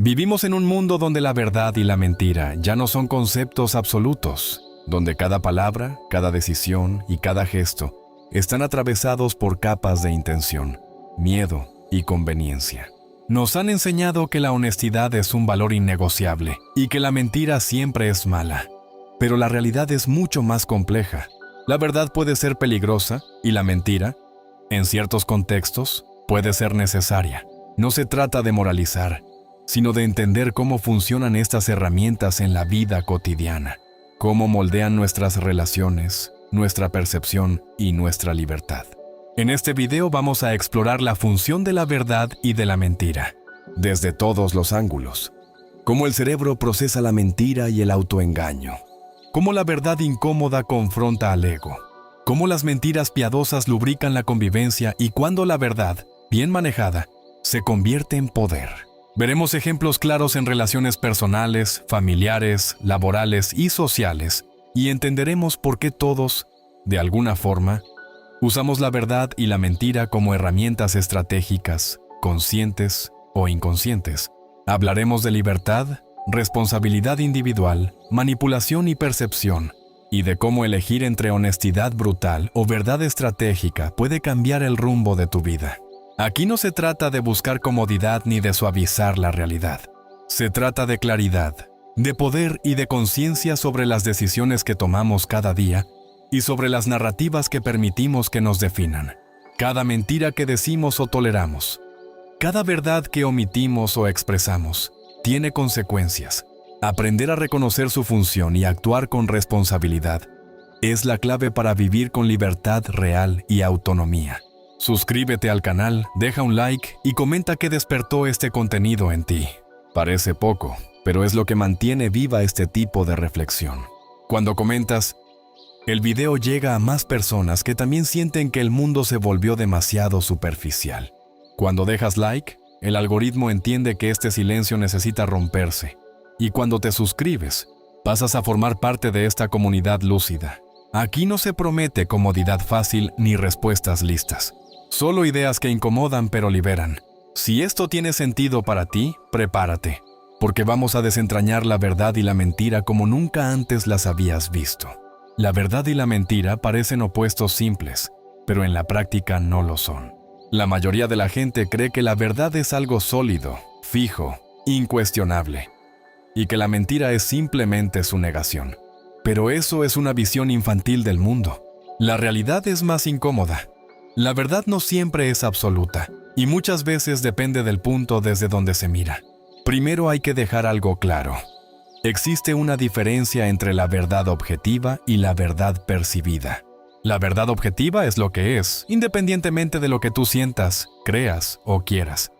Vivimos en un mundo donde la verdad y la mentira ya no son conceptos absolutos, donde cada palabra, cada decisión y cada gesto están atravesados por capas de intención, miedo y conveniencia. Nos han enseñado que la honestidad es un valor innegociable y que la mentira siempre es mala. Pero la realidad es mucho más compleja. La verdad puede ser peligrosa y la mentira, en ciertos contextos, puede ser necesaria. No se trata de moralizar, sino de entender cómo funcionan estas herramientas en la vida cotidiana, cómo moldean nuestras relaciones, nuestra percepción y nuestra libertad. En este video vamos a explorar la función de la verdad y de la mentira, desde todos los ángulos. Cómo el cerebro procesa la mentira y el autoengaño. Cómo la verdad incómoda confronta al ego. Cómo las mentiras piadosas lubrican la convivencia y cuando la verdad, bien manejada, se convierte en poder. Veremos ejemplos claros en relaciones personales, familiares, laborales y sociales, y entenderemos por qué todos, de alguna forma, usamos la verdad y la mentira como herramientas estratégicas, conscientes o inconscientes. Hablaremos de libertad, responsabilidad individual, manipulación y percepción, y de cómo elegir entre honestidad brutal o verdad estratégica puede cambiar el rumbo de tu vida. Aquí no se trata de buscar comodidad ni de suavizar la realidad. Se trata de claridad, de poder y de conciencia sobre las decisiones que tomamos cada día y sobre las narrativas que permitimos que nos definan. Cada mentira que decimos o toleramos, cada verdad que omitimos o expresamos, tiene consecuencias. Aprender a reconocer su función y actuar con responsabilidad es la clave para vivir con libertad real y autonomía. Suscríbete al canal, deja un like y comenta qué despertó este contenido en ti. Parece poco, pero es lo que mantiene viva este tipo de reflexión. Cuando comentas, el video llega a más personas que también sienten que el mundo se volvió demasiado superficial. Cuando dejas like, el algoritmo entiende que este silencio necesita romperse. Y cuando te suscribes, pasas a formar parte de esta comunidad lúcida. Aquí no se promete comodidad fácil ni respuestas listas. Solo ideas que incomodan pero liberan. Si esto tiene sentido para ti, prepárate, porque vamos a desentrañar la verdad y la mentira como nunca antes las habías visto. La verdad y la mentira parecen opuestos simples, pero en la práctica no lo son. La mayoría de la gente cree que la verdad es algo sólido, fijo, incuestionable, y que la mentira es simplemente su negación. Pero eso es una visión infantil del mundo. La realidad es más incómoda. La verdad no siempre es absoluta, y muchas veces depende del punto desde donde se mira. Primero hay que dejar algo claro. Existe una diferencia entre la verdad objetiva y la verdad percibida. La verdad objetiva es lo que es, independientemente de lo que tú sientas, creas o quieras.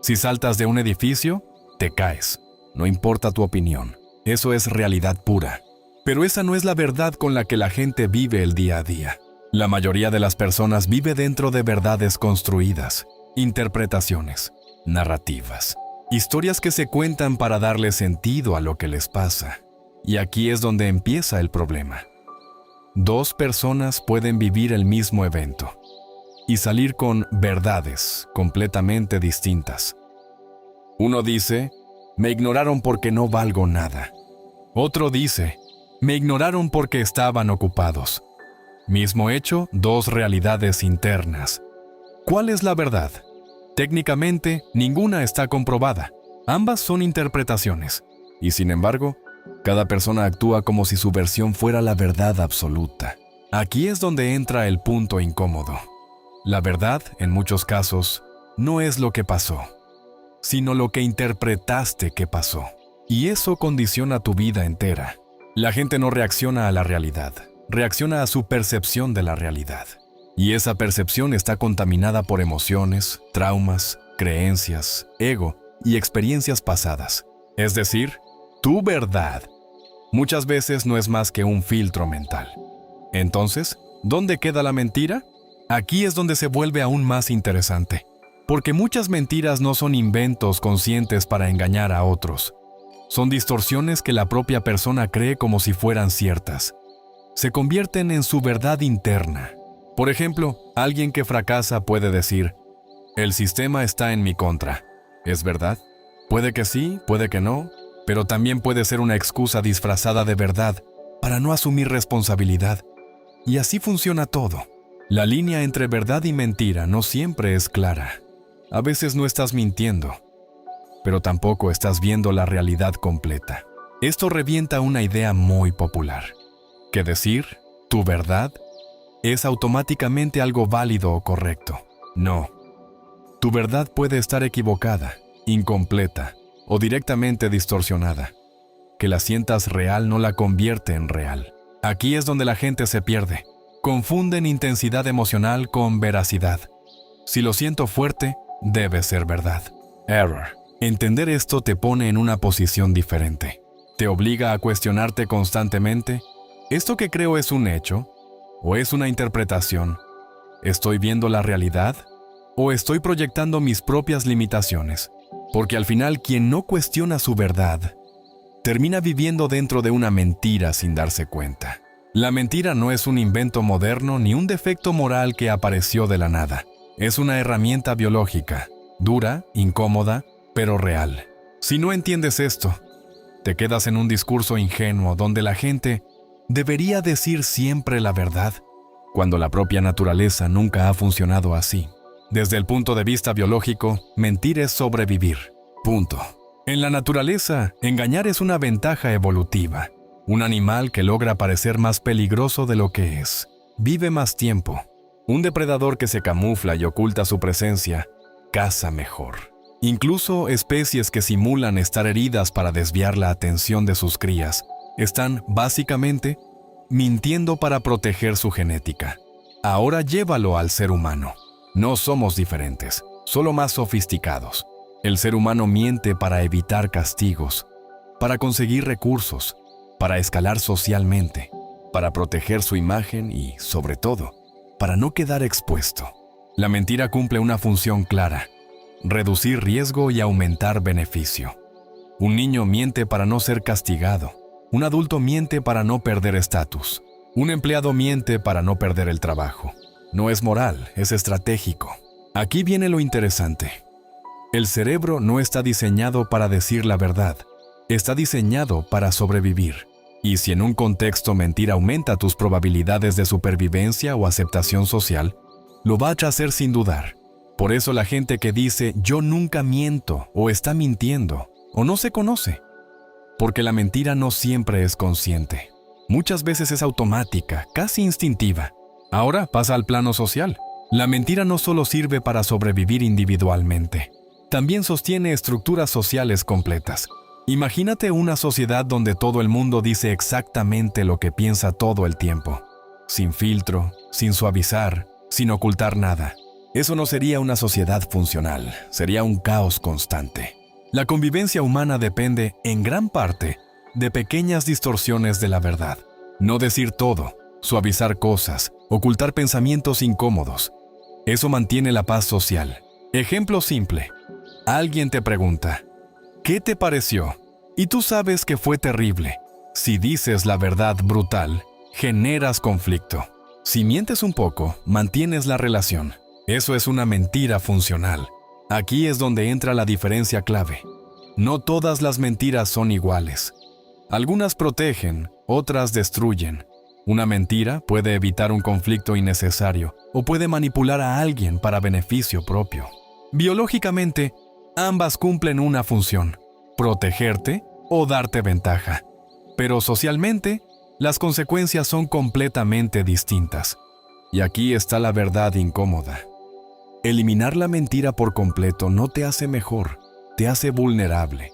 Si saltas de un edificio, te caes. No importa tu opinión. Eso es realidad pura. Pero esa no es la verdad con la que la gente vive el día a día. La mayoría de las personas vive dentro de verdades construidas, interpretaciones, narrativas, historias que se cuentan para darle sentido a lo que les pasa. Y aquí es donde empieza el problema. Dos personas pueden vivir el mismo evento y salir con verdades completamente distintas. Uno dice, me ignoraron porque no valgo nada. Otro dice, me ignoraron porque estaban ocupados. Mismo hecho, dos realidades internas. ¿Cuál es la verdad? Técnicamente, ninguna está comprobada. Ambas son interpretaciones. Y sin embargo, cada persona actúa como si su versión fuera la verdad absoluta. Aquí es donde entra el punto incómodo. La verdad, en muchos casos, no es lo que pasó, sino lo que interpretaste que pasó. Y eso condiciona tu vida entera. La gente no reacciona a la realidad, reacciona a su percepción de la realidad. Y esa percepción está contaminada por emociones, traumas, creencias, ego y experiencias pasadas. Es decir, tu verdad muchas veces no es más que un filtro mental. Entonces, ¿dónde queda la mentira? Aquí es donde se vuelve aún más interesante, porque muchas mentiras no son inventos conscientes para engañar a otros. Son distorsiones que la propia persona cree como si fueran ciertas. Se convierten en su verdad interna. Por ejemplo, alguien que fracasa puede decir, el sistema está en mi contra. ¿Es verdad? Puede que sí, puede que no, pero también puede ser una excusa disfrazada de verdad para no asumir responsabilidad. Y así funciona todo. La línea entre verdad y mentira no siempre es clara. A veces no estás mintiendo, pero tampoco estás viendo la realidad completa. Esto revienta una idea muy popular, que decir tu verdad es automáticamente algo válido o correcto. No. Tu verdad puede estar equivocada, incompleta o directamente distorsionada. Que la sientas real no la convierte en real. Aquí es donde la gente se pierde. Confunden intensidad emocional con veracidad. Si lo siento fuerte, debe ser verdad. Error. Entender esto te pone en una posición diferente. Te obliga a cuestionarte constantemente. ¿Esto que creo es un hecho? ¿O es una interpretación? ¿Estoy viendo la realidad? ¿O estoy proyectando mis propias limitaciones? Porque al final quien no cuestiona su verdad termina viviendo dentro de una mentira sin darse cuenta. La mentira no es un invento moderno ni un defecto moral que apareció de la nada. Es una herramienta biológica, dura, incómoda, pero real. Si no entiendes esto, te quedas en un discurso ingenuo donde la gente debería decir siempre la verdad, cuando la propia naturaleza nunca ha funcionado así. Desde el punto de vista biológico, mentir es sobrevivir. Punto. En la naturaleza, engañar es una ventaja evolutiva. Un animal que logra parecer más peligroso de lo que es. Vive más tiempo. Un depredador que se camufla y oculta su presencia, caza mejor. Incluso especies que simulan estar heridas para desviar la atención de sus crías, están, básicamente, mintiendo para proteger su genética. Ahora llévalo al ser humano. No somos diferentes, solo más sofisticados. El ser humano miente para evitar castigos, para conseguir recursos, para escalar socialmente, para proteger su imagen y, sobre todo, para no quedar expuesto. La mentira cumple una función clara: reducir riesgo y aumentar beneficio. Un niño miente para no ser castigado. Un adulto miente para no perder estatus. Un empleado miente para no perder el trabajo. No es moral, es estratégico. Aquí viene lo interesante. El cerebro no está diseñado para decir la verdad. Está diseñado para sobrevivir. Y si en un contexto mentir aumenta tus probabilidades de supervivencia o aceptación social, lo va a hacer sin dudar. Por eso la gente que dice yo nunca miento o está mintiendo o no se conoce. Porque la mentira no siempre es consciente. Muchas veces es automática, casi instintiva. Ahora pasa al plano social. La mentira no solo sirve para sobrevivir individualmente, también sostiene estructuras sociales completas. Imagínate una sociedad donde todo el mundo dice exactamente lo que piensa todo el tiempo, sin filtro, sin suavizar, sin ocultar nada. Eso no sería una sociedad funcional, sería un caos constante. La convivencia humana depende, en gran parte, de pequeñas distorsiones de la verdad. No decir todo, suavizar cosas, ocultar pensamientos incómodos. Eso mantiene la paz social. Ejemplo simple. Alguien te pregunta, ¿qué te pareció? Y tú sabes que fue terrible. Si dices la verdad brutal, generas conflicto. Si mientes un poco, mantienes la relación. Eso es una mentira funcional. Aquí es donde entra la diferencia clave. No todas las mentiras son iguales. Algunas protegen, otras destruyen. Una mentira puede evitar un conflicto innecesario o puede manipular a alguien para beneficio propio. Biológicamente, ambas cumplen una función: protegerte o darte ventaja. Pero socialmente, las consecuencias son completamente distintas. Y aquí está la verdad incómoda. Eliminar la mentira por completo no te hace mejor, te hace vulnerable.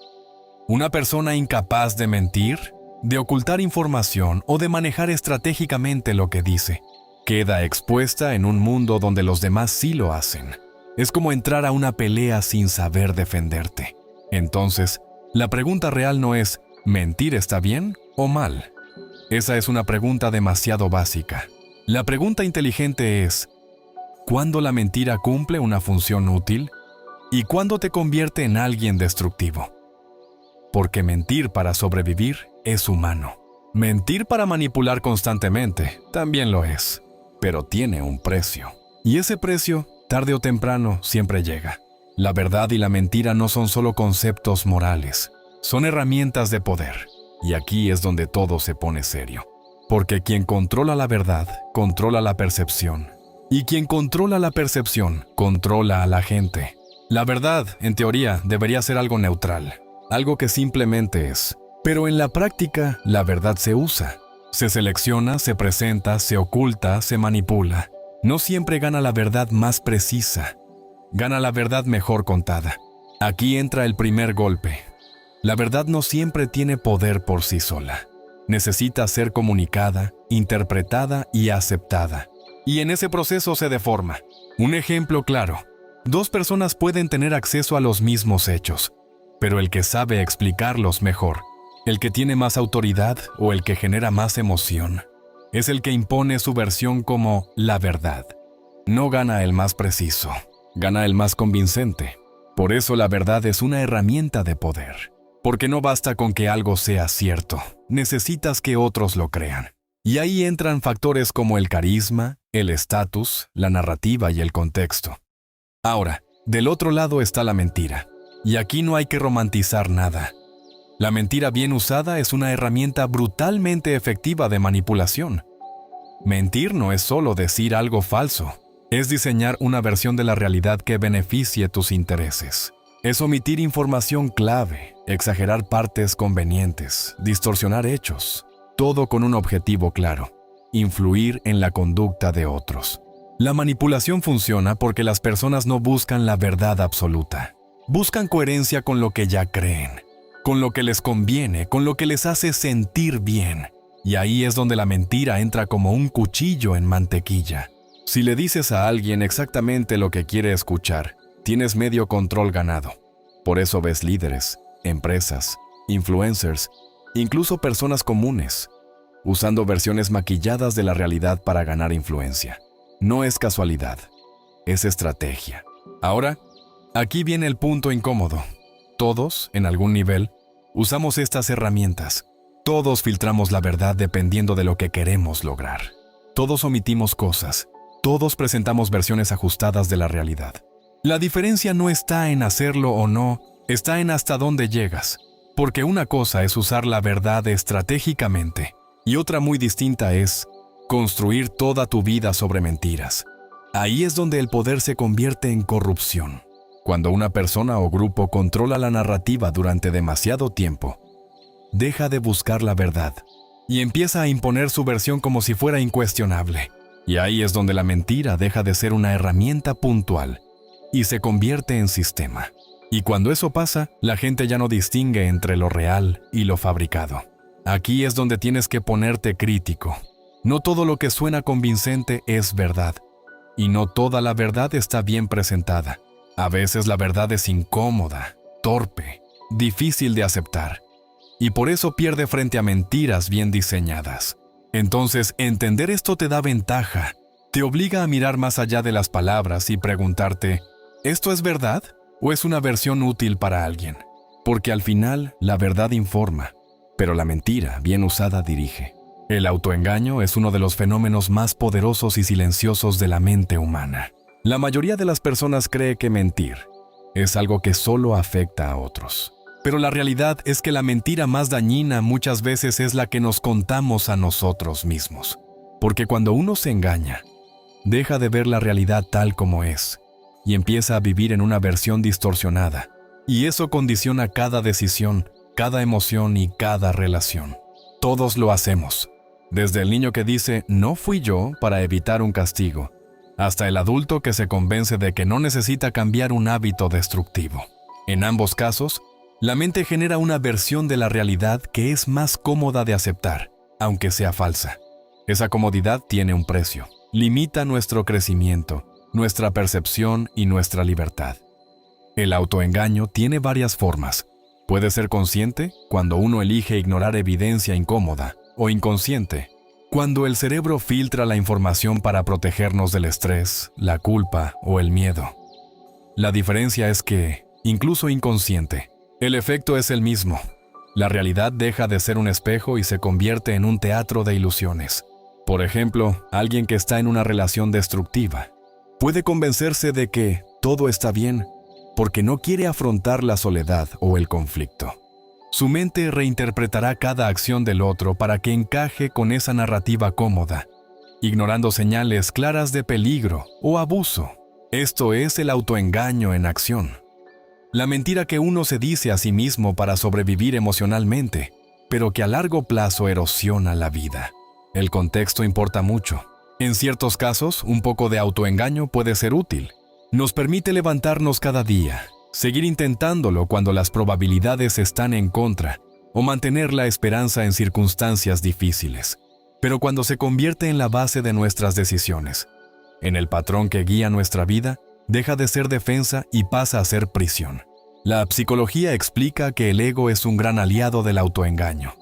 Una persona incapaz de mentir, de ocultar información o de manejar estratégicamente lo que dice, queda expuesta en un mundo donde los demás sí lo hacen. Es como entrar a una pelea sin saber defenderte. Entonces, la pregunta real no es ¿mentir está bien o mal? Esa es una pregunta demasiado básica. La pregunta inteligente es ¿cuándo la mentira cumple una función útil? ¿Y cuándo te convierte en alguien destructivo? Porque mentir para sobrevivir es humano. Mentir para manipular constantemente también lo es, pero tiene un precio. Y ese precio, tarde o temprano, siempre llega. La verdad y la mentira no son solo conceptos morales, son herramientas de poder. Y aquí es donde todo se pone serio. Porque quien controla la verdad, controla la percepción. Y quien controla la percepción, controla a la gente. La verdad, en teoría, debería ser algo neutral, algo que simplemente es. Pero en la práctica, la verdad se usa. Se selecciona, se presenta, se oculta, se manipula. No siempre gana la verdad más precisa. Gana la verdad mejor contada. Aquí entra el primer golpe. La verdad no siempre tiene poder por sí sola. Necesita ser comunicada, interpretada y aceptada. Y en ese proceso se deforma. Un ejemplo claro. Dos personas pueden tener acceso a los mismos hechos, pero el que sabe explicarlos mejor, el que tiene más autoridad o el que genera más emoción, es el que impone su versión como la verdad. No gana el más preciso, gana el más convincente. Por eso la verdad es una herramienta de poder. Porque no basta con que algo sea cierto, necesitas que otros lo crean. Y ahí entran factores como el carisma, el estatus, la narrativa y el contexto. Ahora, del otro lado está la mentira. Y aquí no hay que romantizar nada. La mentira bien usada es una herramienta brutalmente efectiva de manipulación. Mentir no es solo decir algo falso, es diseñar una versión de la realidad que beneficie tus intereses. Es omitir información clave, exagerar partes convenientes, distorsionar hechos, todo con un objetivo claro: influir en la conducta de otros. La manipulación funciona porque las personas no buscan la verdad absoluta. Buscan coherencia con lo que ya creen, con lo que les conviene, con lo que les hace sentir bien. Y ahí es donde la mentira entra como un cuchillo en mantequilla. Si le dices a alguien exactamente lo que quiere escuchar, tienes medio control ganado. Por eso ves líderes, empresas, influencers, incluso personas comunes, usando versiones maquilladas de la realidad para ganar influencia. No es casualidad, es estrategia. Ahora, aquí viene el punto incómodo. Todos, en algún nivel, usamos estas herramientas. Todos filtramos la verdad dependiendo de lo que queremos lograr. Todos omitimos cosas. Todos presentamos versiones ajustadas de la realidad. La diferencia no está en hacerlo o no, está en hasta dónde llegas. Porque una cosa es usar la verdad estratégicamente y otra muy distinta es construir toda tu vida sobre mentiras. Ahí es donde el poder se convierte en corrupción. Cuando una persona o grupo controla la narrativa durante demasiado tiempo, deja de buscar la verdad y empieza a imponer su versión como si fuera incuestionable. Y ahí es donde la mentira deja de ser una herramienta puntual y se convierte en sistema. Y cuando eso pasa, la gente ya no distingue entre lo real y lo fabricado. Aquí es donde tienes que ponerte crítico. No todo lo que suena convincente es verdad. Y no toda la verdad está bien presentada. A veces la verdad es incómoda, torpe, difícil de aceptar. Y por eso pierde frente a mentiras bien diseñadas. Entonces, entender esto te da ventaja. Te obliga a mirar más allá de las palabras y preguntarte, ¿esto es verdad o es una versión útil para alguien? Porque al final, la verdad informa, pero la mentira, bien usada, dirige. El autoengaño es uno de los fenómenos más poderosos y silenciosos de la mente humana. La mayoría de las personas cree que mentir es algo que solo afecta a otros. Pero la realidad es que la mentira más dañina muchas veces es la que nos contamos a nosotros mismos. Porque cuando uno se engaña, deja de ver la realidad tal como es y empieza a vivir en una versión distorsionada. Y eso condiciona cada decisión, cada emoción y cada relación. Todos lo hacemos. Desde el niño que dice, no fui yo para evitar un castigo, hasta el adulto que se convence de que no necesita cambiar un hábito destructivo. En ambos casos, la mente genera una versión de la realidad que es más cómoda de aceptar, aunque sea falsa. Esa comodidad tiene un precio. Limita nuestro crecimiento, nuestra percepción y nuestra libertad. El autoengaño tiene varias formas. Puede ser consciente, cuando uno elige ignorar evidencia incómoda, o inconsciente, cuando el cerebro filtra la información para protegernos del estrés, la culpa o el miedo. La diferencia es que, incluso inconsciente, el efecto es el mismo. La realidad deja de ser un espejo y se convierte en un teatro de ilusiones. Por ejemplo, alguien que está en una relación destructiva puede convencerse de que todo está bien porque no quiere afrontar la soledad o el conflicto. Su mente reinterpretará cada acción del otro para que encaje con esa narrativa cómoda, ignorando señales claras de peligro o abuso. Esto es el autoengaño en acción. La mentira que uno se dice a sí mismo para sobrevivir emocionalmente, pero que a largo plazo erosiona la vida. El contexto importa mucho. En ciertos casos, un poco de autoengaño puede ser útil. Nos permite levantarnos cada día, seguir intentándolo cuando las probabilidades están en contra, o mantener la esperanza en circunstancias difíciles. Pero cuando se convierte en la base de nuestras decisiones, en el patrón que guía nuestra vida, deja de ser defensa y pasa a ser prisión. La psicología explica que el ego es un gran aliado del autoengaño.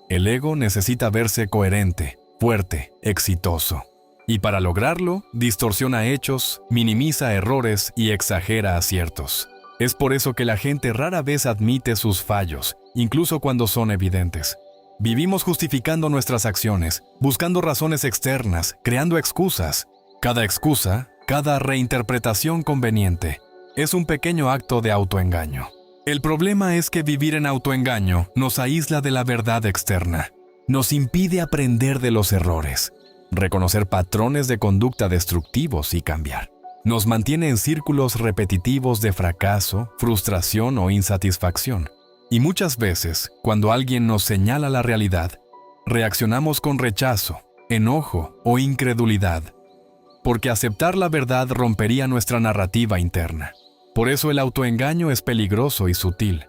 El ego necesita verse coherente, fuerte, exitoso. Y para lograrlo, distorsiona hechos, minimiza errores y exagera aciertos. Es por eso que la gente rara vez admite sus fallos, incluso cuando son evidentes. Vivimos justificando nuestras acciones, buscando razones externas, creando excusas. Cada excusa, cada reinterpretación conveniente, es un pequeño acto de autoengaño. El problema es que vivir en autoengaño nos aísla de la verdad externa, nos impide aprender de los errores, reconocer patrones de conducta destructivos y cambiar. Nos mantiene en círculos repetitivos de fracaso, frustración o insatisfacción. Y muchas veces, cuando alguien nos señala la realidad, reaccionamos con rechazo, enojo o incredulidad, porque aceptar la verdad rompería nuestra narrativa interna. Por eso el autoengaño es peligroso y sutil.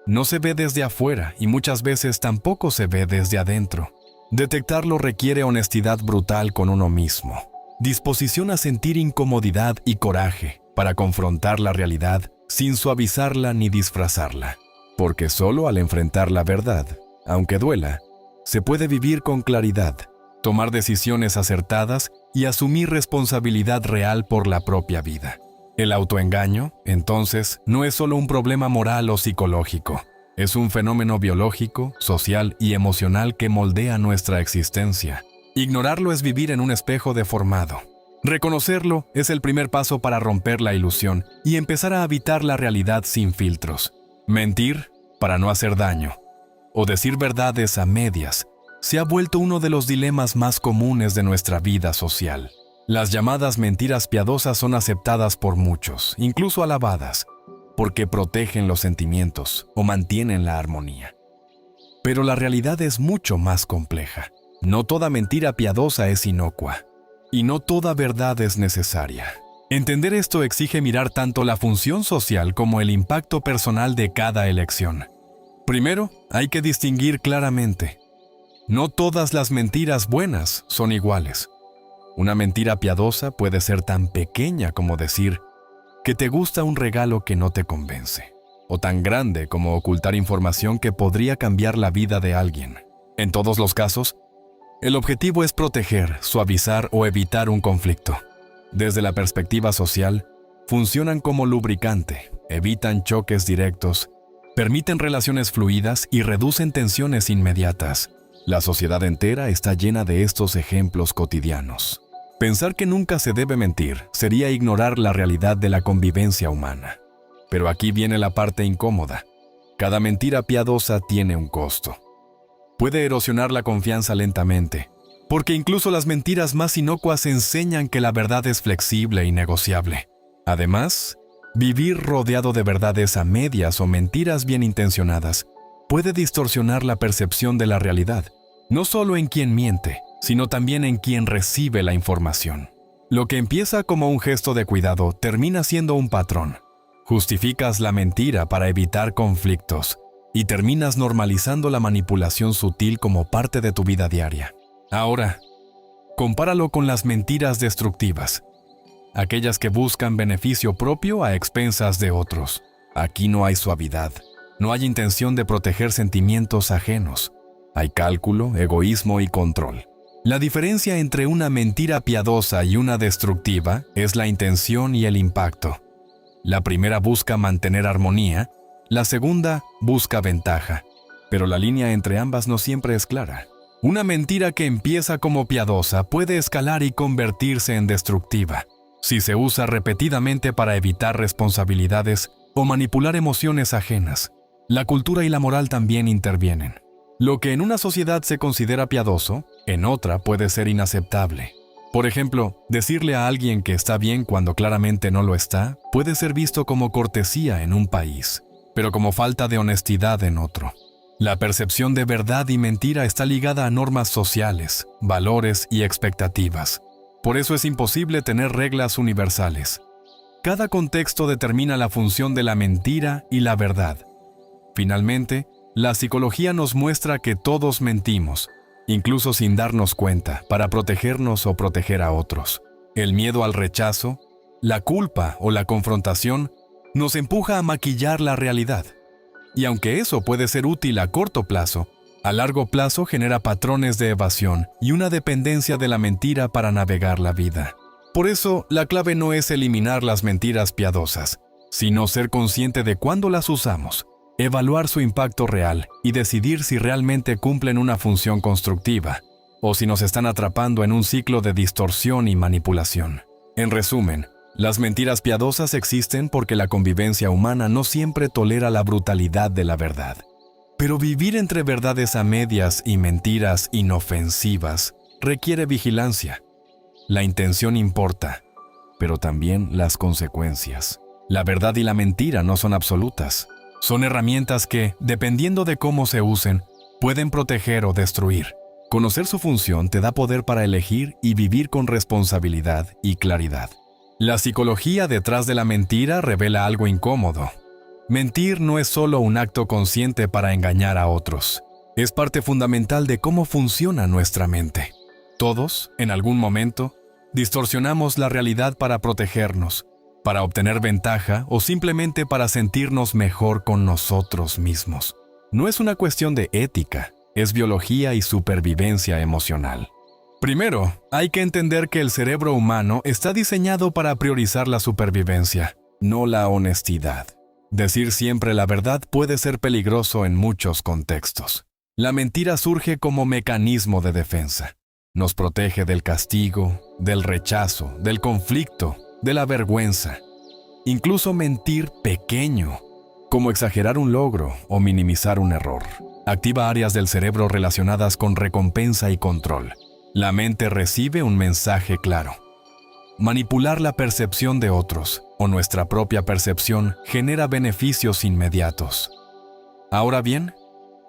No se ve desde afuera y muchas veces tampoco se ve desde adentro. Detectarlo requiere honestidad brutal con uno mismo, disposición a sentir incomodidad y coraje para confrontar la realidad sin suavizarla ni disfrazarla. Porque solo al enfrentar la verdad, aunque duela, se puede vivir con claridad, tomar decisiones acertadas y asumir responsabilidad real por la propia vida. El autoengaño, entonces, no es solo un problema moral o psicológico. Es un fenómeno biológico, social y emocional que moldea nuestra existencia. Ignorarlo es vivir en un espejo deformado. Reconocerlo es el primer paso para romper la ilusión y empezar a habitar la realidad sin filtros. Mentir para no hacer daño, o decir verdades a medias, se ha vuelto uno de los dilemas más comunes de nuestra vida social. Las llamadas mentiras piadosas son aceptadas por muchos, incluso alabadas, porque protegen los sentimientos o mantienen la armonía. Pero la realidad es mucho más compleja. No toda mentira piadosa es inocua, y no toda verdad es necesaria. Entender esto exige mirar tanto la función social como el impacto personal de cada elección. Primero, hay que distinguir claramente. No todas las mentiras buenas son iguales. Una mentira piadosa puede ser tan pequeña como decir que te gusta un regalo que no te convence, o tan grande como ocultar información que podría cambiar la vida de alguien. En todos los casos, el objetivo es proteger, suavizar o evitar un conflicto. Desde la perspectiva social, funcionan como lubricante, evitan choques directos, permiten relaciones fluidas y reducen tensiones inmediatas. La sociedad entera está llena de estos ejemplos cotidianos. Pensar que nunca se debe mentir sería ignorar la realidad de la convivencia humana. Pero aquí viene la parte incómoda. Cada mentira piadosa tiene un costo. Puede erosionar la confianza lentamente, porque incluso las mentiras más inocuas enseñan que la verdad es flexible y negociable. Además, vivir rodeado de verdades a medias o mentiras bien intencionadas puede distorsionar la percepción de la realidad, no solo en quien miente, sino también en quien recibe la información. Lo que empieza como un gesto de cuidado termina siendo un patrón. Justificas la mentira para evitar conflictos y terminas normalizando la manipulación sutil como parte de tu vida diaria. Ahora, compáralo con las mentiras destructivas, aquellas que buscan beneficio propio a expensas de otros. Aquí no hay suavidad, no hay intención de proteger sentimientos ajenos. Hay cálculo, egoísmo y control. La diferencia entre una mentira piadosa y una destructiva es la intención y el impacto. La primera busca mantener armonía, la segunda busca ventaja, pero la línea entre ambas no siempre es clara. Una mentira que empieza como piadosa puede escalar y convertirse en destructiva, si se usa repetidamente para evitar responsabilidades o manipular emociones ajenas. La cultura y la moral también intervienen. Lo que en una sociedad se considera piadoso, en otra puede ser inaceptable. Por ejemplo, decirle a alguien que está bien cuando claramente no lo está, puede ser visto como cortesía en un país, pero como falta de honestidad en otro. La percepción de verdad y mentira está ligada a normas sociales, valores y expectativas. Por eso es imposible tener reglas universales. Cada contexto determina la función de la mentira y la verdad. Finalmente, la psicología nos muestra que todos mentimos, incluso sin darnos cuenta, para protegernos o proteger a otros. El miedo al rechazo, la culpa o la confrontación nos empuja a maquillar la realidad. Y aunque eso puede ser útil a corto plazo, a largo plazo genera patrones de evasión y una dependencia de la mentira para navegar la vida. Por eso, la clave no es eliminar las mentiras piadosas, sino ser consciente de cuándo las usamos, evaluar su impacto real y decidir si realmente cumplen una función constructiva o si nos están atrapando en un ciclo de distorsión y manipulación. En resumen, las mentiras piadosas existen porque la convivencia humana no siempre tolera la brutalidad de la verdad. Pero vivir entre verdades a medias y mentiras inofensivas requiere vigilancia. La intención importa, pero también las consecuencias. La verdad y la mentira no son absolutas. Son herramientas que, dependiendo de cómo se usen, pueden proteger o destruir. Conocer su función te da poder para elegir y vivir con responsabilidad y claridad. La psicología detrás de la mentira revela algo incómodo. Mentir no es solo un acto consciente para engañar a otros. Es parte fundamental de cómo funciona nuestra mente. Todos, en algún momento, distorsionamos la realidad para protegernos, para obtener ventaja o simplemente para sentirnos mejor con nosotros mismos. No es una cuestión de ética, es biología y supervivencia emocional. Primero, hay que entender que el cerebro humano está diseñado para priorizar la supervivencia, no la honestidad. Decir siempre la verdad puede ser peligroso en muchos contextos. La mentira surge como mecanismo de defensa. Nos protege del castigo, del rechazo, del conflicto, de la vergüenza. Incluso mentir pequeño, como exagerar un logro o minimizar un error, activa áreas del cerebro relacionadas con recompensa y control. La mente recibe un mensaje claro. Manipular la percepción de otros o nuestra propia percepción genera beneficios inmediatos. Ahora bien,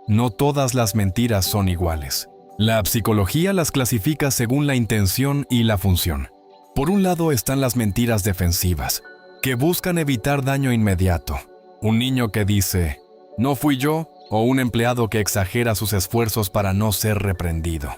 no todas las mentiras son iguales. La psicología las clasifica según la intención y la función. Por un lado están las mentiras defensivas, que buscan evitar daño inmediato. Un niño que dice, "No fui yo", o un empleado que exagera sus esfuerzos para no ser reprendido.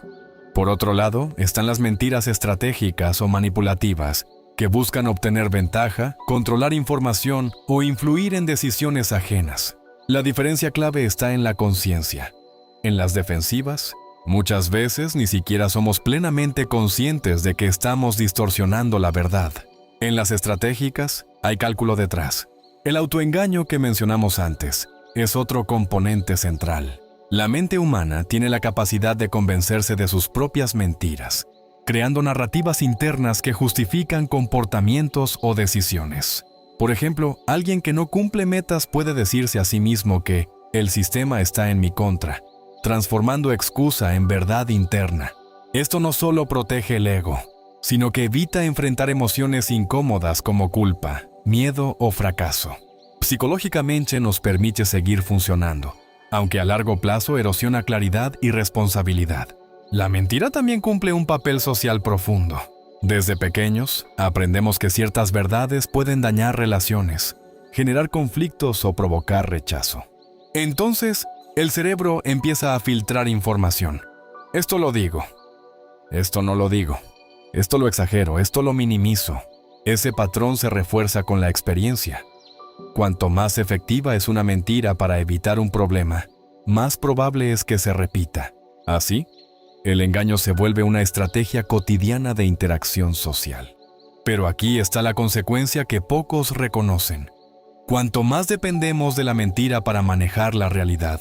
Por otro lado, están las mentiras estratégicas o manipulativas, que buscan obtener ventaja, controlar información o influir en decisiones ajenas. La diferencia clave está en la conciencia. En las defensivas, muchas veces ni siquiera somos plenamente conscientes de que estamos distorsionando la verdad. En las estratégicas, hay cálculo detrás. El autoengaño que mencionamos antes es otro componente central. La mente humana tiene la capacidad de convencerse de sus propias mentiras, creando narrativas internas que justifican comportamientos o decisiones. Por ejemplo, alguien que no cumple metas puede decirse a sí mismo que el sistema está en mi contra, transformando excusa en verdad interna. Esto no solo protege el ego, sino que evita enfrentar emociones incómodas como culpa, miedo o fracaso. Psicológicamente nos permite seguir funcionando, aunque a largo plazo erosiona claridad y responsabilidad. La mentira también cumple un papel social profundo. Desde pequeños, aprendemos que ciertas verdades pueden dañar relaciones, generar conflictos o provocar rechazo. Entonces, el cerebro empieza a filtrar información. Esto lo digo. Esto no lo digo. Esto lo exagero. Esto lo minimizo. Ese patrón se refuerza con la experiencia. Cuanto más efectiva es una mentira para evitar un problema, más probable es que se repita. Así, el engaño se vuelve una estrategia cotidiana de interacción social. Pero aquí está la consecuencia que pocos reconocen. Cuanto más dependemos de la mentira para manejar la realidad,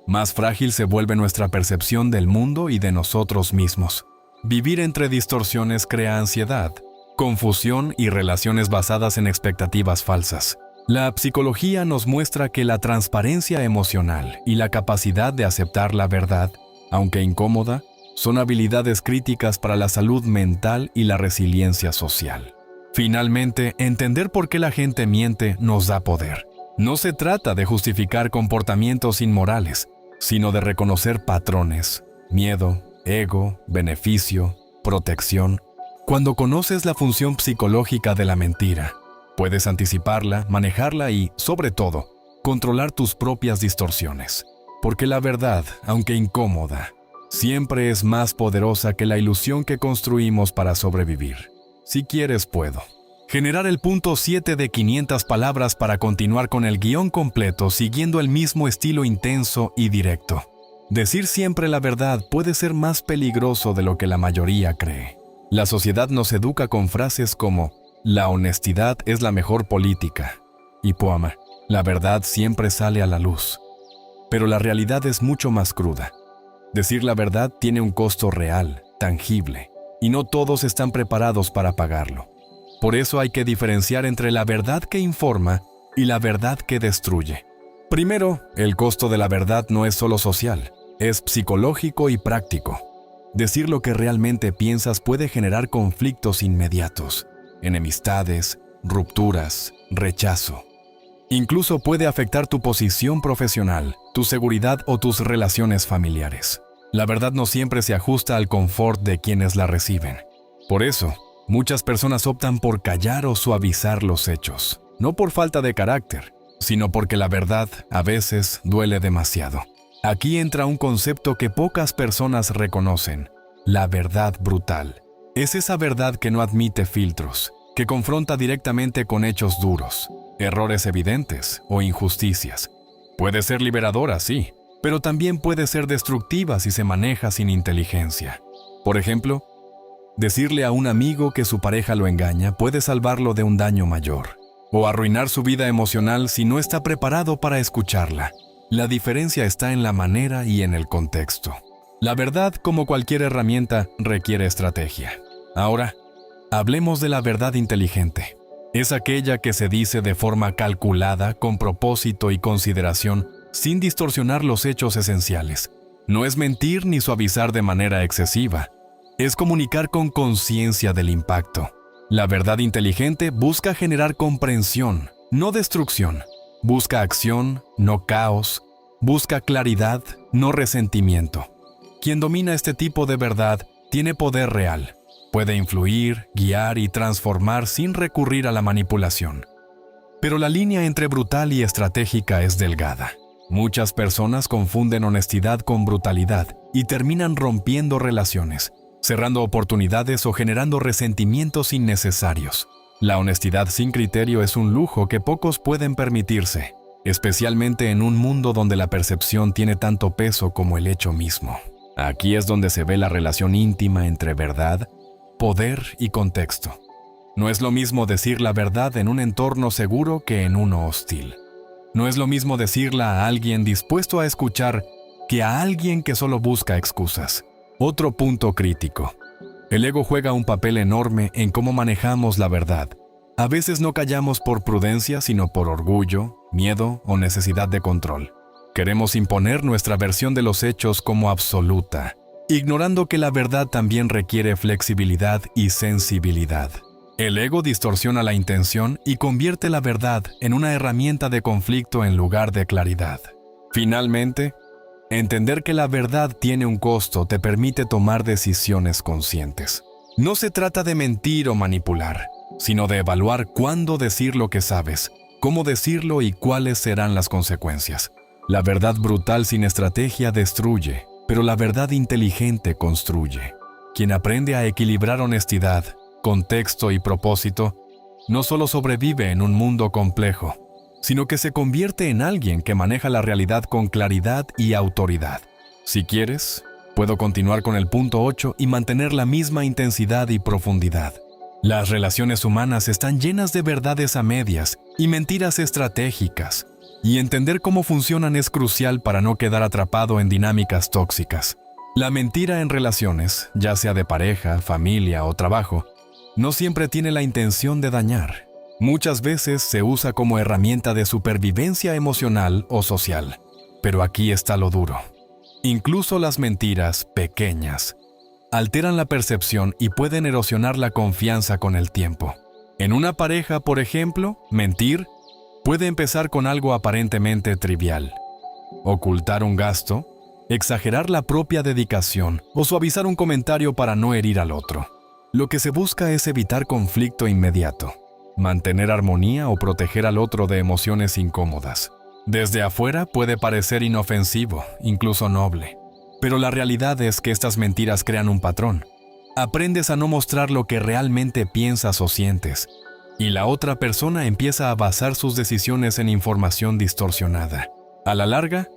más frágil se vuelve nuestra percepción del mundo y de nosotros mismos. Vivir entre distorsiones crea ansiedad, confusión y relaciones basadas en expectativas falsas. La psicología nos muestra que la transparencia emocional y la capacidad de aceptar la verdad, aunque incómoda, son habilidades críticas para la salud mental y la resiliencia social. Finalmente, entender por qué la gente miente nos da poder. No se trata de justificar comportamientos inmorales, sino de reconocer patrones, miedo, ego, beneficio, protección. Cuando conoces la función psicológica de la mentira, puedes anticiparla, manejarla y, sobre todo, controlar tus propias distorsiones. Porque la verdad, aunque incómoda, siempre es más poderosa que la ilusión que construimos para sobrevivir. Si quieres, puedo generar el punto 7 de 500 palabras para continuar con el guión completo siguiendo el mismo estilo intenso y directo. Decir siempre la verdad puede ser más peligroso de lo que la mayoría cree. La sociedad nos educa con frases como «La honestidad es la mejor política» y «Poama, la verdad siempre sale a la luz». Pero la realidad es mucho más cruda. Decir la verdad tiene un costo real, tangible, y no todos están preparados para pagarlo. Por eso hay que diferenciar entre la verdad que informa y la verdad que destruye. Primero, el costo de la verdad no es solo social, es psicológico y práctico. Decir lo que realmente piensas puede generar conflictos inmediatos, enemistades, rupturas, rechazo. Incluso puede afectar tu posición profesional, tu seguridad o tus relaciones familiares. La verdad no siempre se ajusta al confort de quienes la reciben. Por eso, muchas personas optan por callar o suavizar los hechos, no por falta de carácter, sino porque la verdad a veces duele demasiado. Aquí entra un concepto que pocas personas reconocen: la verdad brutal. Es esa verdad que no admite filtros, que confronta directamente con hechos duros, errores evidentes o injusticias. Puede ser liberadora, sí, pero también puede ser destructiva si se maneja sin inteligencia. Por ejemplo, decirle a un amigo que su pareja lo engaña puede salvarlo de un daño mayor, o arruinar su vida emocional si no está preparado para escucharla. La diferencia está en la manera y en el contexto. La verdad, como cualquier herramienta, requiere estrategia. Ahora, hablemos de la verdad inteligente. Es aquella que se dice de forma calculada, con propósito y consideración, sin distorsionar los hechos esenciales. No es mentir ni suavizar de manera excesiva. Es comunicar con conciencia del impacto. La verdad inteligente busca generar comprensión, no destrucción. Busca acción, no caos. Busca claridad, no resentimiento. Quien domina este tipo de verdad tiene poder real. Puede influir, guiar y transformar sin recurrir a la manipulación. Pero la línea entre brutal y estratégica es delgada. Muchas personas confunden honestidad con brutalidad y terminan rompiendo relaciones, cerrando oportunidades o generando resentimientos innecesarios. La honestidad sin criterio es un lujo que pocos pueden permitirse, especialmente en un mundo donde la percepción tiene tanto peso como el hecho mismo. Aquí es donde se ve la relación íntima entre verdad, poder y contexto. No es lo mismo decir la verdad en un entorno seguro que en uno hostil. No es lo mismo decirla a alguien dispuesto a escuchar que a alguien que solo busca excusas. Otro punto crítico. El ego juega un papel enorme en cómo manejamos la verdad. A veces no callamos por prudencia, sino por orgullo, miedo o necesidad de control. Queremos imponer nuestra versión de los hechos como absoluta, ignorando que la verdad también requiere flexibilidad y sensibilidad. El ego distorsiona la intención y convierte la verdad en una herramienta de conflicto en lugar de claridad. Finalmente, entender que la verdad tiene un costo te permite tomar decisiones conscientes. No se trata de mentir o manipular, sino de evaluar cuándo decir lo que sabes, cómo decirlo y cuáles serán las consecuencias. La verdad brutal sin estrategia destruye, pero la verdad inteligente construye. Quien aprende a equilibrar honestidad, contexto y propósito, no solo sobrevive en un mundo complejo, sino que se convierte en alguien que maneja la realidad con claridad y autoridad. Si quieres, puedo continuar con el punto 8 y mantener la misma intensidad y profundidad. Las relaciones humanas están llenas de verdades a medias y mentiras estratégicas, y entender cómo funcionan es crucial para no quedar atrapado en dinámicas tóxicas. La mentira en relaciones, ya sea de pareja, familia o trabajo, no siempre tiene la intención de dañar. Muchas veces se usa como herramienta de supervivencia emocional o social. Pero aquí está lo duro. Incluso las mentiras pequeñas alteran la percepción y pueden erosionar la confianza con el tiempo. En una pareja, por ejemplo, mentir puede empezar con algo aparentemente trivial. Ocultar un gasto, exagerar la propia dedicación o suavizar un comentario para no herir al otro. Lo que se busca es evitar conflicto inmediato, mantener armonía o proteger al otro de emociones incómodas. Desde afuera puede parecer inofensivo, incluso noble. Pero la realidad es que estas mentiras crean un patrón. Aprendes a no mostrar lo que realmente piensas o sientes, y la otra persona empieza a basar sus decisiones en información distorsionada. A la larga,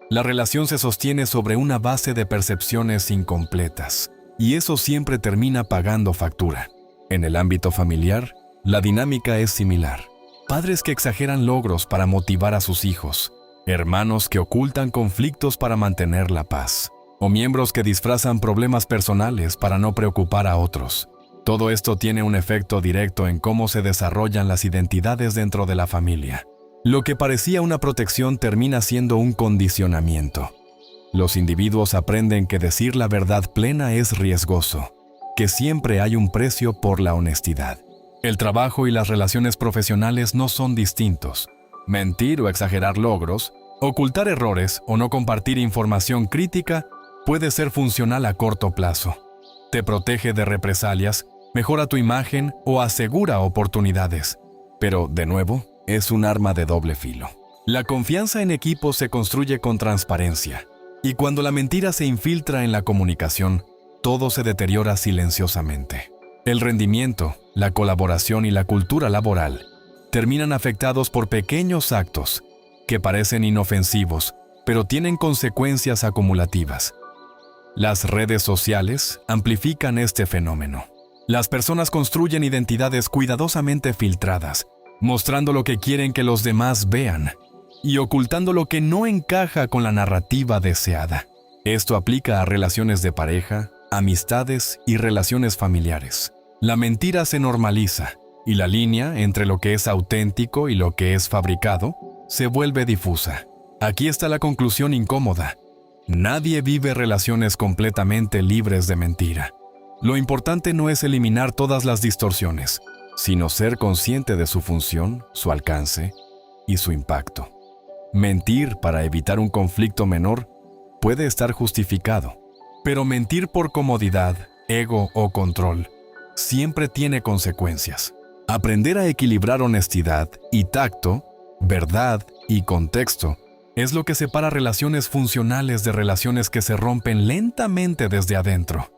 la relación se sostiene sobre una base de percepciones incompletas, y eso siempre termina pagando factura. En el ámbito familiar, la dinámica es similar. Padres que exageran logros para motivar a sus hijos, hermanos que ocultan conflictos para mantener la paz, o miembros que disfrazan problemas personales para no preocupar a otros. Todo esto tiene un efecto directo en cómo se desarrollan las identidades dentro de la familia. Lo que parecía una protección termina siendo un condicionamiento. Los individuos aprenden que decir la verdad plena es riesgoso, que siempre hay un precio por la honestidad. El trabajo y las relaciones profesionales no son distintos. Mentir o exagerar logros, ocultar errores o no compartir información crítica puede ser funcional a corto plazo. Te protege de represalias, mejora tu imagen o asegura oportunidades. Pero, de nuevo, es un arma de doble filo. La confianza en equipo se construye con transparencia, y cuando la mentira se infiltra en la comunicación, todo se deteriora silenciosamente. El rendimiento, la colaboración y la cultura laboral terminan afectados por pequeños actos que parecen inofensivos, pero tienen consecuencias acumulativas. Las redes sociales amplifican este fenómeno. Las personas construyen identidades cuidadosamente filtradas, mostrando lo que quieren que los demás vean y ocultando lo que no encaja con la narrativa deseada. Esto aplica a relaciones de pareja, amistades y relaciones familiares. La mentira se normaliza y la línea entre lo que es auténtico y lo que es fabricado se vuelve difusa. Aquí está la conclusión incómoda. Nadie vive relaciones completamente libres de mentira. Lo importante no es eliminar todas las distorsiones, sino ser consciente de su función, su alcance y su impacto. Mentir para evitar un conflicto menor puede estar justificado, pero mentir por comodidad, ego o control siempre tiene consecuencias. Aprender a equilibrar honestidad y tacto, verdad y contexto es lo que separa relaciones funcionales de relaciones que se rompen lentamente desde adentro.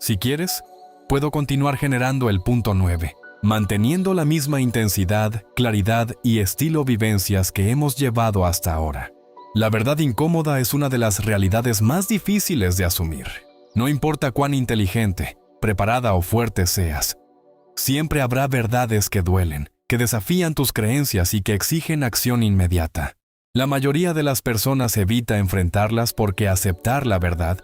Si quieres, puedo continuar generando el punto 9, manteniendo la misma intensidad, claridad y estilo vivencias que hemos llevado hasta ahora. La verdad incómoda es una de las realidades más difíciles de asumir. No importa cuán inteligente, preparada o fuerte seas, siempre habrá verdades que duelen, que desafían tus creencias y que exigen acción inmediata. La mayoría de las personas evita enfrentarlas porque aceptar la verdad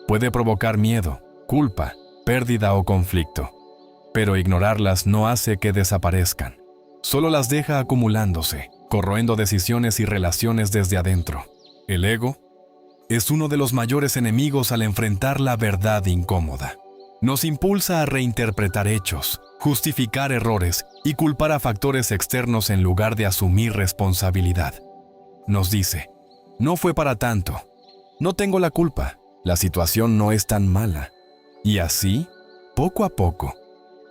puede provocar miedo, culpa, pérdida o conflicto. Pero ignorarlas no hace que desaparezcan. Solo las deja acumulándose, corroendo decisiones y relaciones desde adentro. El ego es uno de los mayores enemigos al enfrentar la verdad incómoda. Nos impulsa a reinterpretar hechos, justificar errores y culpar a factores externos en lugar de asumir responsabilidad. Nos dice, no fue para tanto, no tengo la culpa, la situación no es tan mala. Y así, poco a poco,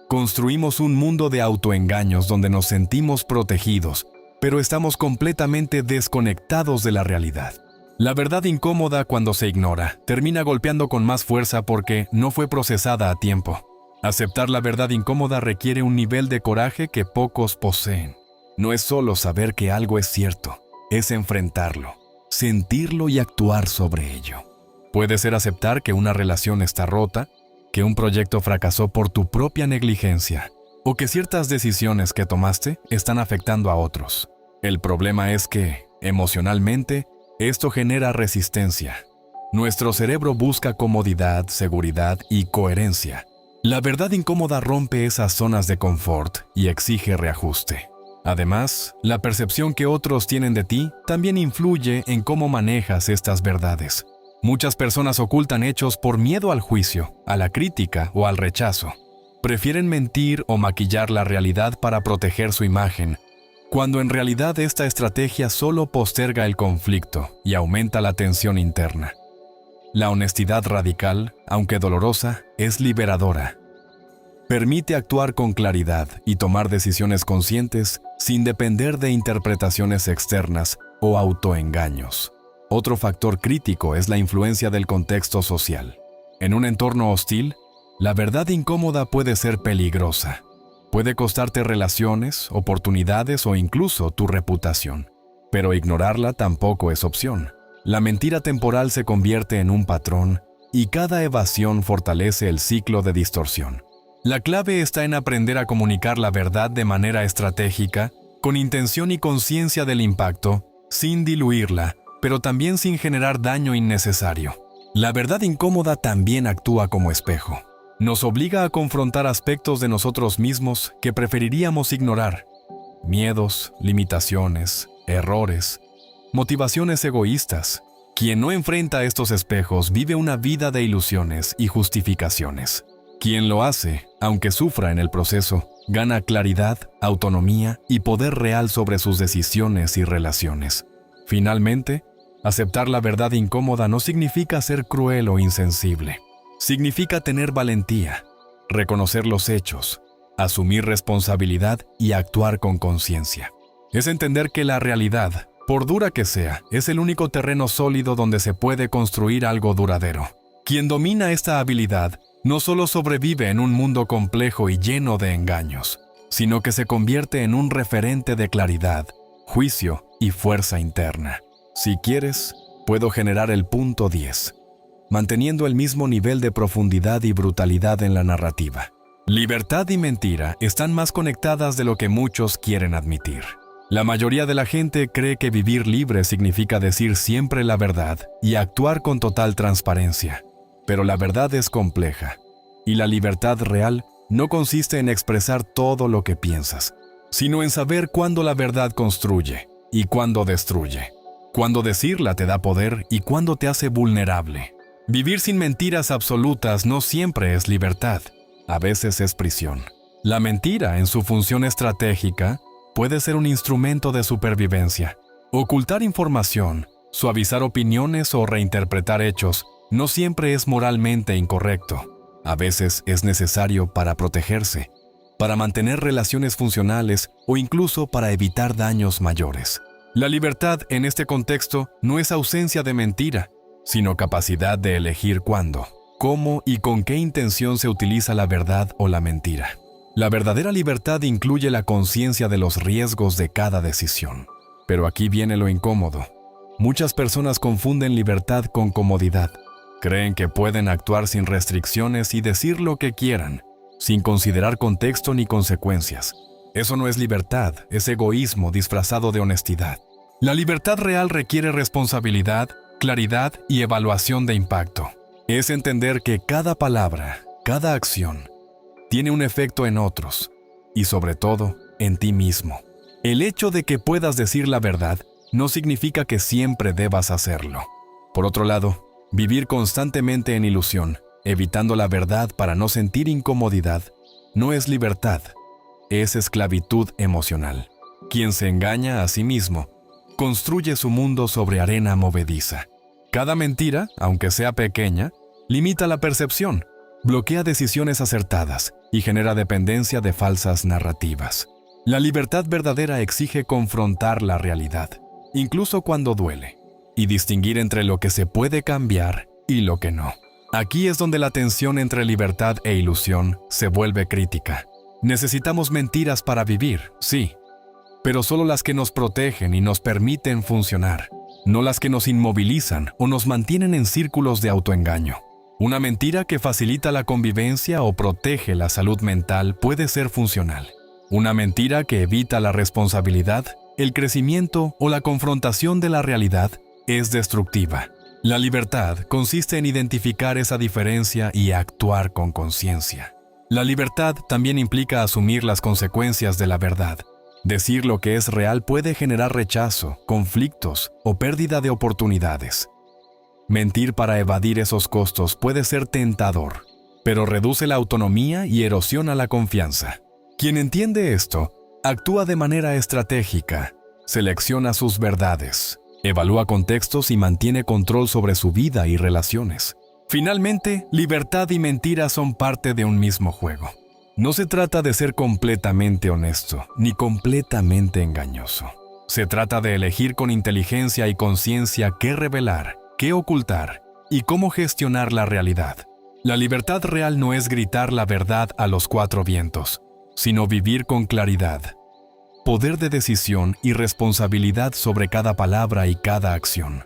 construimos un mundo de autoengaños donde nos sentimos protegidos, pero estamos completamente desconectados de la realidad. La verdad incómoda, cuando se ignora, termina golpeando con más fuerza porque no fue procesada a tiempo. Aceptar la verdad incómoda requiere un nivel de coraje que pocos poseen. No es solo saber que algo es cierto, es enfrentarlo, sentirlo y actuar sobre ello. Puede ser aceptar que una relación está rota, que un proyecto fracasó por tu propia negligencia, o que ciertas decisiones que tomaste están afectando a otros. El problema es que, emocionalmente, esto genera resistencia. Nuestro cerebro busca comodidad, seguridad y coherencia. La verdad incómoda rompe esas zonas de confort y exige reajuste. Además, la percepción que otros tienen de ti también influye en cómo manejas estas verdades. Muchas personas ocultan hechos por miedo al juicio, a la crítica o al rechazo. Prefieren mentir o maquillar la realidad para proteger su imagen, cuando en realidad esta estrategia solo posterga el conflicto y aumenta la tensión interna. La honestidad radical, aunque dolorosa, es liberadora. Permite actuar con claridad y tomar decisiones conscientes sin depender de interpretaciones externas o autoengaños. Otro factor crítico es la influencia del contexto social. En un entorno hostil, la verdad incómoda puede ser peligrosa. Puede costarte relaciones, oportunidades o incluso tu reputación. Pero ignorarla tampoco es opción. La mentira temporal se convierte en un patrón y cada evasión fortalece el ciclo de distorsión. La clave está en aprender a comunicar la verdad de manera estratégica, con intención y conciencia del impacto, sin diluirla, pero también sin generar daño innecesario. La verdad incómoda también actúa como espejo. Nos obliga a confrontar aspectos de nosotros mismos que preferiríamos ignorar. Miedos, limitaciones, errores, motivaciones egoístas. Quien no enfrenta estos espejos vive una vida de ilusiones y justificaciones. Quien lo hace, aunque sufra en el proceso, gana claridad, autonomía y poder real sobre sus decisiones y relaciones. Finalmente, aceptar la verdad incómoda no significa ser cruel o insensible. Significa tener valentía, reconocer los hechos, asumir responsabilidad y actuar con conciencia. Es entender que la realidad, por dura que sea, es el único terreno sólido donde se puede construir algo duradero. Quien domina esta habilidad no solo sobrevive en un mundo complejo y lleno de engaños, sino que se convierte en un referente de claridad, juicio y fuerza interna. Si quieres, puedo generar el punto 10, manteniendo el mismo nivel de profundidad y brutalidad en la narrativa. Libertad y mentira están más conectadas de lo que muchos quieren admitir. La mayoría de la gente cree que vivir libre significa decir siempre la verdad y actuar con total transparencia. Pero la verdad es compleja, y la libertad real no consiste en expresar todo lo que piensas, sino en saber cuándo la verdad construye y cuándo destruye, cuándo decirla te da poder y cuándo te hace vulnerable. Vivir sin mentiras absolutas no siempre es libertad, a veces es prisión. La mentira, en su función estratégica, puede ser un instrumento de supervivencia. Ocultar información, suavizar opiniones o reinterpretar hechos no siempre es moralmente incorrecto. A veces es necesario para protegerse, para mantener relaciones funcionales o incluso para evitar daños mayores. La libertad en este contexto no es ausencia de mentira, sino capacidad de elegir cuándo, cómo y con qué intención se utiliza la verdad o la mentira. La verdadera libertad incluye la conciencia de los riesgos de cada decisión. Pero aquí viene lo incómodo. Muchas personas confunden libertad con comodidad. Creen que pueden actuar sin restricciones y decir lo que quieran, sin considerar contexto ni consecuencias. Eso no es libertad, es egoísmo disfrazado de honestidad. La libertad real requiere responsabilidad, claridad y evaluación de impacto. Es entender que cada palabra, cada acción, tiene un efecto en otros y sobre todo en ti mismo. El hecho de que puedas decir la verdad no significa que siempre debas hacerlo. Por otro lado, vivir constantemente en ilusión, evitando la verdad para no sentir incomodidad, no es libertad, es esclavitud emocional. Quien se engaña a sí mismo, construye su mundo sobre arena movediza. Cada mentira, aunque sea pequeña, limita la percepción, bloquea decisiones acertadas y genera dependencia de falsas narrativas. La libertad verdadera exige confrontar la realidad, incluso cuando duele, y distinguir entre lo que se puede cambiar y lo que no. Aquí es donde la tensión entre libertad e ilusión se vuelve crítica. Necesitamos mentiras para vivir, sí, pero solo las que nos protegen y nos permiten funcionar, no las que nos inmovilizan o nos mantienen en círculos de autoengaño. Una mentira que facilita la convivencia o protege la salud mental puede ser funcional. Una mentira que evita la responsabilidad, el crecimiento o la confrontación de la realidad es destructiva. La libertad consiste en identificar esa diferencia y actuar con conciencia. La libertad también implica asumir las consecuencias de la verdad. Decir lo que es real puede generar rechazo, conflictos o pérdida de oportunidades. Mentir para evadir esos costos puede ser tentador, pero reduce la autonomía y erosiona la confianza. Quien entiende esto, actúa de manera estratégica, selecciona sus verdades, evalúa contextos y mantiene control sobre su vida y relaciones. Finalmente, libertad y mentira son parte de un mismo juego. No se trata de ser completamente honesto, ni completamente engañoso. Se trata de elegir con inteligencia y conciencia qué revelar, qué ocultar y cómo gestionar la realidad. La libertad real no es gritar la verdad a los cuatro vientos, sino vivir con claridad, poder de decisión y responsabilidad sobre cada palabra y cada acción.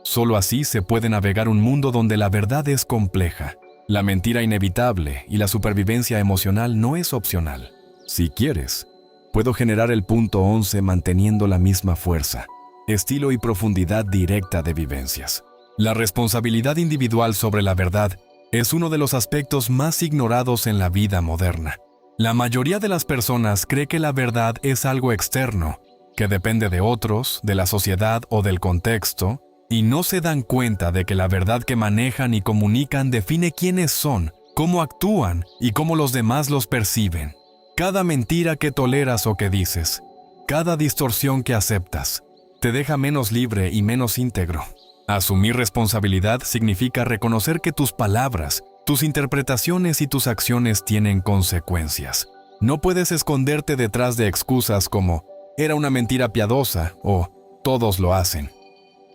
Solo así se puede navegar un mundo donde la verdad es compleja, la mentira inevitable y la supervivencia emocional no es opcional. Si quieres, puedo generar el punto 11 manteniendo la misma fuerza, estilo y profundidad directa de vivencias. La responsabilidad individual sobre la verdad es uno de los aspectos más ignorados en la vida moderna. La mayoría de las personas cree que la verdad es algo externo, que depende de otros, de la sociedad o del contexto, y no se dan cuenta de que la verdad que manejan y comunican define quiénes son, cómo actúan y cómo los demás los perciben. Cada mentira que toleras o que dices, cada distorsión que aceptas, te deja menos libre y menos íntegro. Asumir responsabilidad significa reconocer que tus palabras, tus interpretaciones y tus acciones tienen consecuencias. No puedes esconderte detrás de excusas como «era una mentira piadosa» o «todos lo hacen».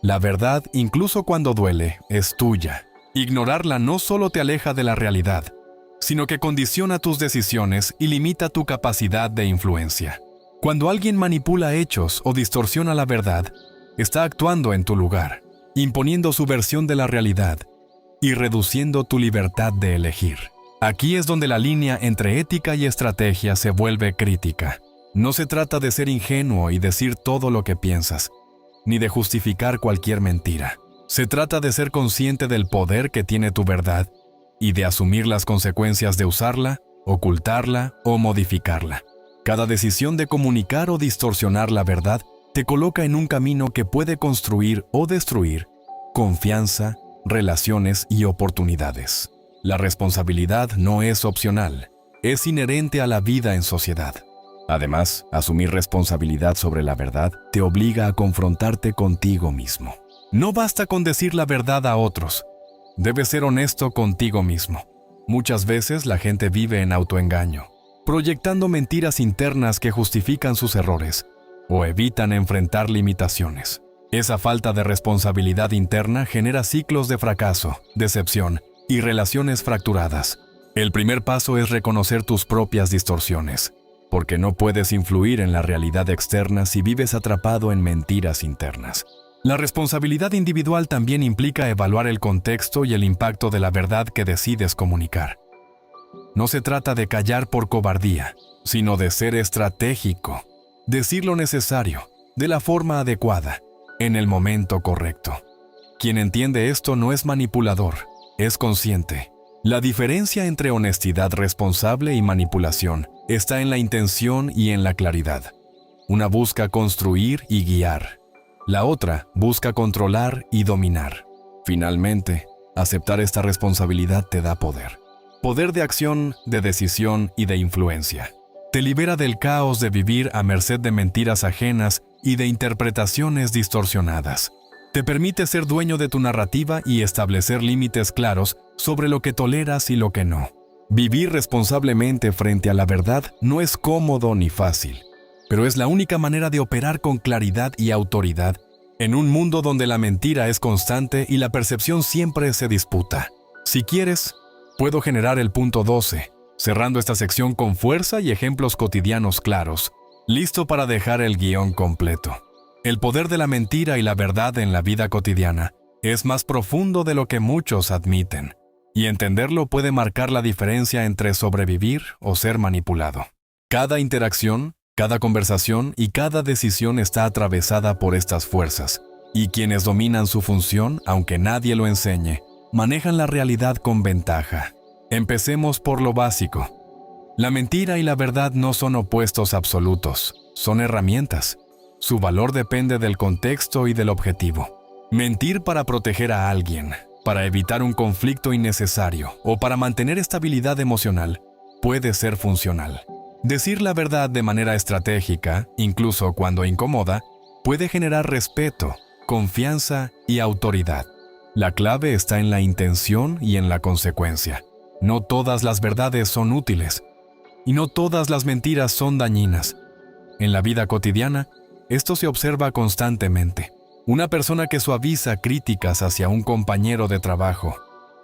La verdad, incluso cuando duele, es tuya. Ignorarla no solo te aleja de la realidad, sino que condiciona tus decisiones y limita tu capacidad de influencia. Cuando alguien manipula hechos o distorsiona la verdad, está actuando en tu lugar, imponiendo su versión de la realidad y reduciendo tu libertad de elegir. Aquí es donde la línea entre ética y estrategia se vuelve crítica. No se trata de ser ingenuo y decir todo lo que piensas, ni de justificar cualquier mentira. Se trata de ser consciente del poder que tiene tu verdad y de asumir las consecuencias de usarla, ocultarla o modificarla. Cada decisión de comunicar o distorsionar la verdad te coloca en un camino que puede construir o destruir confianza, relaciones y oportunidades. La responsabilidad no es opcional, es inherente a la vida en sociedad. Además, asumir responsabilidad sobre la verdad te obliga a confrontarte contigo mismo. No basta con decir la verdad a otros, debes ser honesto contigo mismo. Muchas veces la gente vive en autoengaño, proyectando mentiras internas que justifican sus errores o evitan enfrentar limitaciones. Esa falta de responsabilidad interna genera ciclos de fracaso, decepción y relaciones fracturadas. El primer paso es reconocer tus propias distorsiones, porque no puedes influir en la realidad externa si vives atrapado en mentiras internas. La responsabilidad individual también implica evaluar el contexto y el impacto de la verdad que decides comunicar. No se trata de callar por cobardía, sino de ser estratégico, decir lo necesario, de la forma adecuada, en el momento correcto. Quien entiende esto no es manipulador, es consciente. La diferencia entre honestidad responsable y manipulación está en la intención y en la claridad. Una busca construir y guiar. La otra busca controlar y dominar. Finalmente, aceptar esta responsabilidad te da poder. Poder de acción, de decisión y de influencia. Te libera del caos de vivir a merced de mentiras ajenas y de interpretaciones distorsionadas. Te permite ser dueño de tu narrativa y establecer límites claros sobre lo que toleras y lo que no. Vivir responsablemente frente a la verdad no es cómodo ni fácil, pero es la única manera de operar con claridad y autoridad en un mundo donde la mentira es constante y la percepción siempre se disputa. Si quieres, puedo generar el punto 12, cerrando esta sección con fuerza y ejemplos cotidianos claros, listo para dejar el guión completo. El poder de la mentira y la verdad en la vida cotidiana es más profundo de lo que muchos admiten, y entenderlo puede marcar la diferencia entre sobrevivir o ser manipulado. Cada interacción, cada conversación y cada decisión está atravesada por estas fuerzas, y quienes dominan su función, aunque nadie lo enseñe, manejan la realidad con ventaja. Empecemos por lo básico. La mentira y la verdad no son opuestos absolutos, son herramientas. Su valor depende del contexto y del objetivo. Mentir para proteger a alguien, para evitar un conflicto innecesario o para mantener estabilidad emocional puede ser funcional. Decir la verdad de manera estratégica, incluso cuando incomoda, puede generar respeto, confianza y autoridad. La clave está en la intención y en la consecuencia. No todas las verdades son útiles y no todas las mentiras son dañinas. En la vida cotidiana, esto se observa constantemente. Una persona que suaviza críticas hacia un compañero de trabajo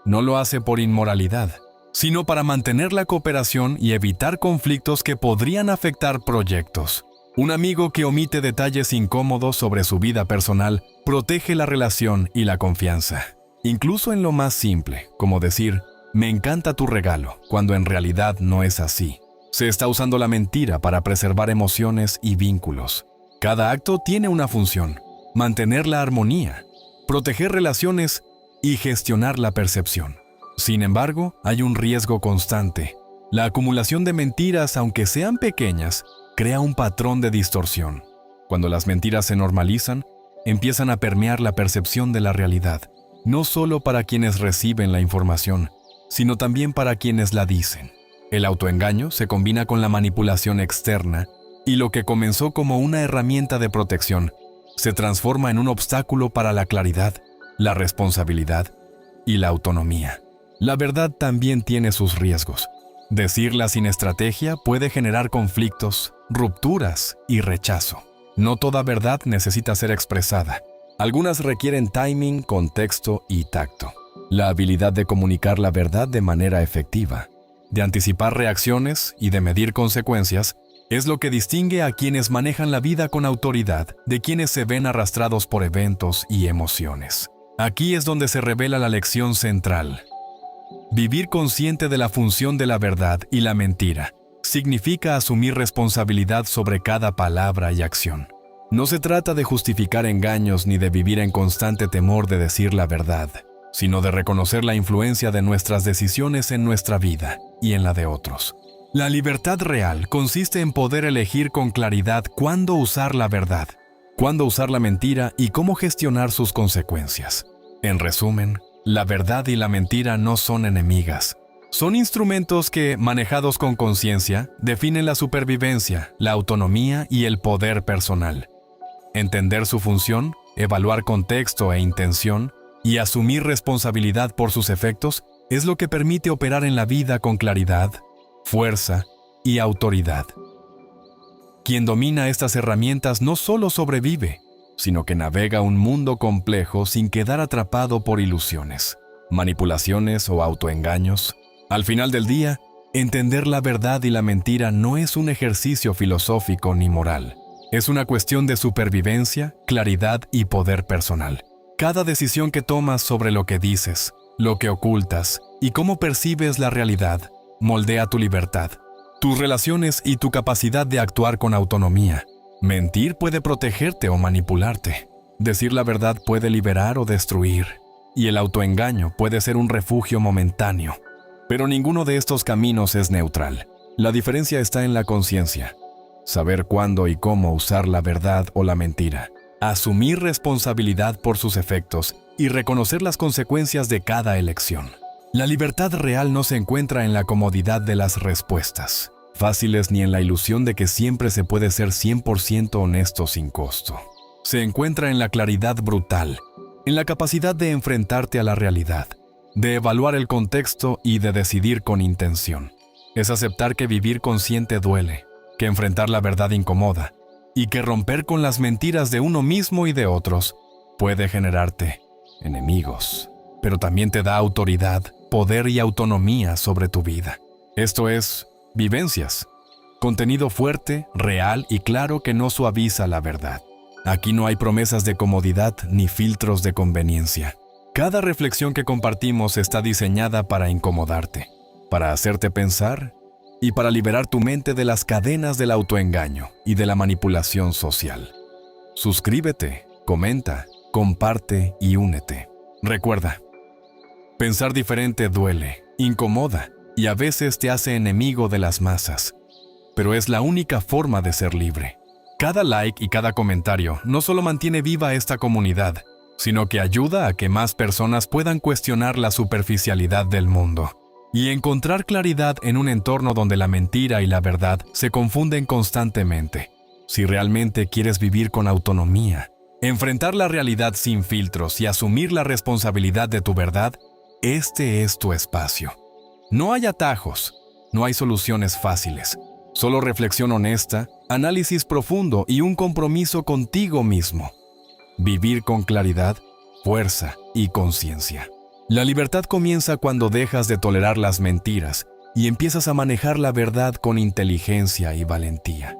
no lo hace por inmoralidad, sino para mantener la cooperación y evitar conflictos que podrían afectar proyectos. Un amigo que omite detalles incómodos sobre su vida personal protege la relación y la confianza. Incluso en lo más simple, como decir, me encanta tu regalo, cuando en realidad no es así. Se está usando la mentira para preservar emociones y vínculos. Cada acto tiene una función: mantener la armonía, proteger relaciones y gestionar la percepción. Sin embargo, hay un riesgo constante. La acumulación de mentiras, aunque sean pequeñas, crea un patrón de distorsión. Cuando las mentiras se normalizan, empiezan a permear la percepción de la realidad, no solo para quienes reciben la información, sino también para quienes la dicen. El autoengaño se combina con la manipulación externa y lo que comenzó como una herramienta de protección se transforma en un obstáculo para la claridad, la responsabilidad y la autonomía. La verdad también tiene sus riesgos. Decirla sin estrategia puede generar conflictos, rupturas y rechazo. No toda verdad necesita ser expresada. Algunas requieren timing, contexto y tacto. La habilidad de comunicar la verdad de manera efectiva, de anticipar reacciones y de medir consecuencias es lo que distingue a quienes manejan la vida con autoridad de quienes se ven arrastrados por eventos y emociones. Aquí es donde se revela la lección central. Vivir consciente de la función de la verdad y la mentira significa asumir responsabilidad sobre cada palabra y acción. No se trata de justificar engaños ni de vivir en constante temor de decir la verdad, sino de reconocer la influencia de nuestras decisiones en nuestra vida y en la de otros. La libertad real consiste en poder elegir con claridad cuándo usar la verdad, cuándo usar la mentira y cómo gestionar sus consecuencias. En resumen, la verdad y la mentira no son enemigas. Son instrumentos que, manejados con conciencia, definen la supervivencia, la autonomía y el poder personal. Entender su función, evaluar contexto e intención, y asumir responsabilidad por sus efectos es lo que permite operar en la vida con claridad, fuerza y autoridad. Quien domina estas herramientas no solo sobrevive, sino que navega un mundo complejo sin quedar atrapado por ilusiones, manipulaciones o autoengaños. Al final del día, entender la verdad y la mentira no es un ejercicio filosófico ni moral. Es una cuestión de supervivencia, claridad y poder personal. Cada decisión que tomas sobre lo que dices, lo que ocultas y cómo percibes la realidad moldea tu libertad, tus relaciones y tu capacidad de actuar con autonomía. Mentir puede protegerte o manipularte. Decir la verdad puede liberar o destruir. Y el autoengaño puede ser un refugio momentáneo. Pero ninguno de estos caminos es neutral. La diferencia está en la conciencia. Saber cuándo y cómo usar la verdad o la mentira. Asumir responsabilidad por sus efectos y reconocer las consecuencias de cada elección. La libertad real no se encuentra en la comodidad de las respuestas fáciles ni en la ilusión de que siempre se puede ser 100% honesto sin costo. Se encuentra en la claridad brutal, en la capacidad de enfrentarte a la realidad, de evaluar el contexto y de decidir con intención. Es aceptar que vivir consciente duele, que enfrentar la verdad incomoda, y que romper con las mentiras de uno mismo y de otros puede generarte enemigos, pero también te da autoridad, poder y autonomía sobre tu vida. Esto es Vivencias. Contenido fuerte, real y claro que no suaviza la verdad. Aquí no hay promesas de comodidad ni filtros de conveniencia. Cada reflexión que compartimos está diseñada para incomodarte, para hacerte pensar y para liberar tu mente de las cadenas del autoengaño y de la manipulación social. Suscríbete, comenta, comparte y únete. Recuerda, pensar diferente duele, incomoda y a veces te hace enemigo de las masas. Pero es la única forma de ser libre. Cada like y cada comentario no solo mantiene viva esta comunidad, sino que ayuda a que más personas puedan cuestionar la superficialidad del mundo y encontrar claridad en un entorno donde la mentira y la verdad se confunden constantemente. Si realmente quieres vivir con autonomía, enfrentar la realidad sin filtros y asumir la responsabilidad de tu verdad, este es tu espacio. No hay atajos, no hay soluciones fáciles, solo reflexión honesta, análisis profundo y un compromiso contigo mismo. Vivir con claridad, fuerza y conciencia. La libertad comienza cuando dejas de tolerar las mentiras y empiezas a manejar la verdad con inteligencia y valentía.